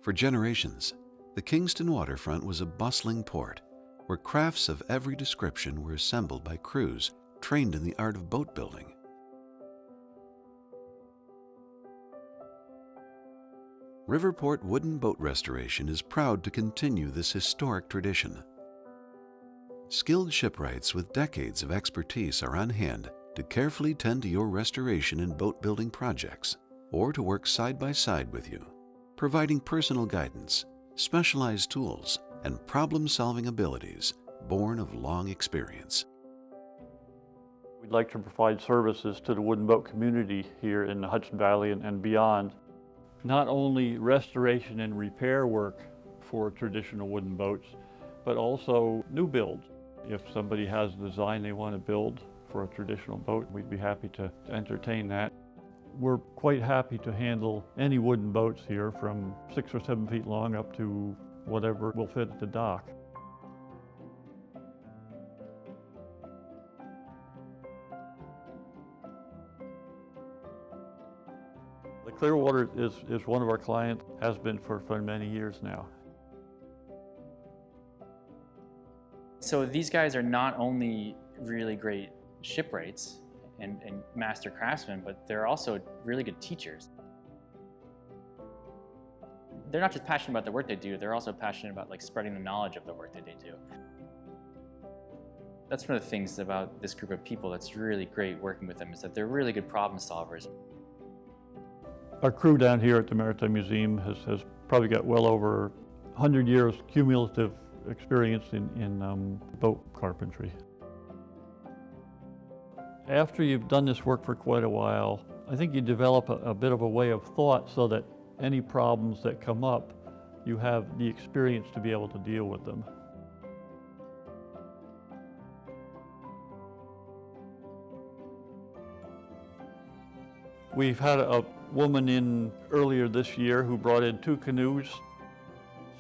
For generations, the Kingston waterfront was a bustling port where crafts of every description were assembled by crews trained in the art of boat building. Riverport Wooden Boat Restoration is proud to continue this historic tradition. Skilled shipwrights with decades of expertise are on hand to carefully tend to your restoration and boat building projects, or to work side by side with you, providing personal guidance, specialized tools, and problem-solving abilities born of long experience. We'd like to provide services to the wooden boat community here in the Hudson Valley and beyond. Not only restoration and repair work for traditional wooden boats, but also new builds. If somebody has a design they want to build for a traditional boat, we'd be happy to entertain that. We're quite happy to handle any wooden boats here from 6 or 7 feet long up to whatever will fit at the dock. The Clearwater is one of our clients, has been for many years now. So these guys are not only really great shipwrights and master craftsmen, but they're also really good teachers. They're not just passionate about the work they do, they're also passionate about spreading the knowledge of the work that they do. That's one of the things about this group of people that's really great working with them, is that they're really good problem solvers. Our crew down here at the Maritime Museum has probably got well over 100 years cumulative experience in boat carpentry. After you've done this work for quite a while, I think you develop a bit of a way of thought so that any problems that come up, you have the experience to be able to deal with them. We've had a woman in earlier this year who brought in 2 canoes.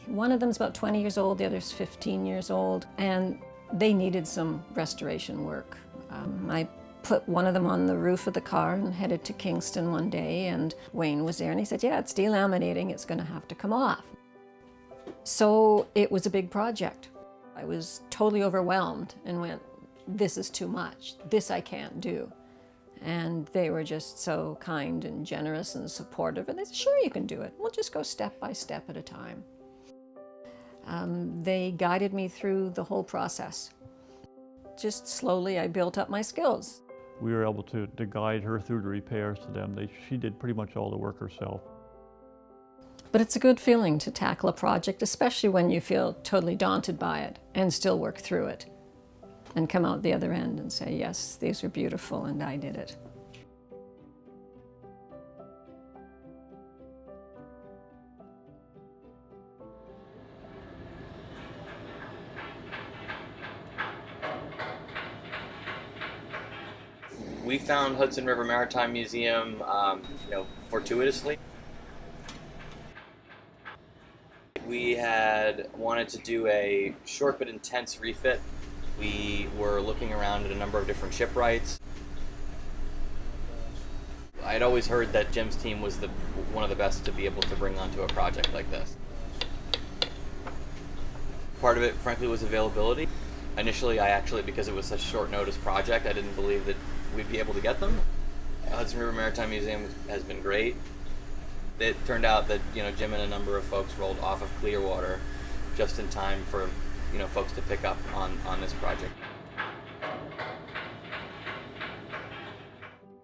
One of them's about 20 years old, the other's 15 years old, and they needed some restoration work. I put one of them on the roof of the car and headed to Kingston one day, and Wayne was there and he said, yeah, it's delaminating, it's going to have to come off. So it was a big project. I was totally overwhelmed and went, this is too much, this I can't do. And they were just so kind and generous and supportive, and they said, sure, you can do it. We'll just go step by step at a time. They guided me through the whole process. Just slowly, I built up my skills. We were able to guide her through the repairs to them. She did pretty much all the work herself. But it's a good feeling to tackle a project, especially when you feel totally daunted by it, and still work through it and come out the other end and say, yes, these are beautiful and I did it. We found Hudson River Maritime Museum, fortuitously. We had wanted to do a short but intense refit. We were looking around at a number of different shipwrights. I'd always heard that Jim's team was one of the best to be able to bring onto a project like this. Part of it, frankly, was availability. Initially, because it was such a short notice project, I didn't believe that we'd be able to get them. Hudson River Maritime Museum has been great. It turned out that Jim and a number of folks rolled off of Clearwater just in time for folks to pick up on this project.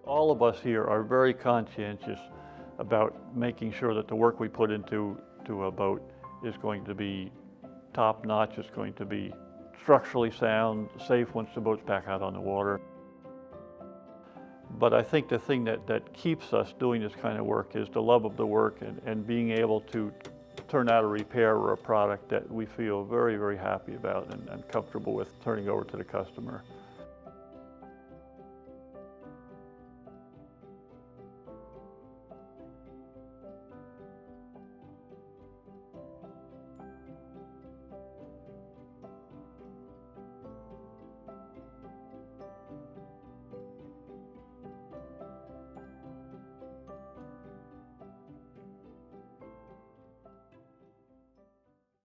All of us here are very conscientious about making sure that the work we put into a boat is going to be top-notch, it's going to be structurally sound, safe once the boat's back out on the water. But I think the thing that keeps us doing this kind of work is the love of the work and being able to turn out a repair or a product that we feel very, very happy about and comfortable with turning over to the customer.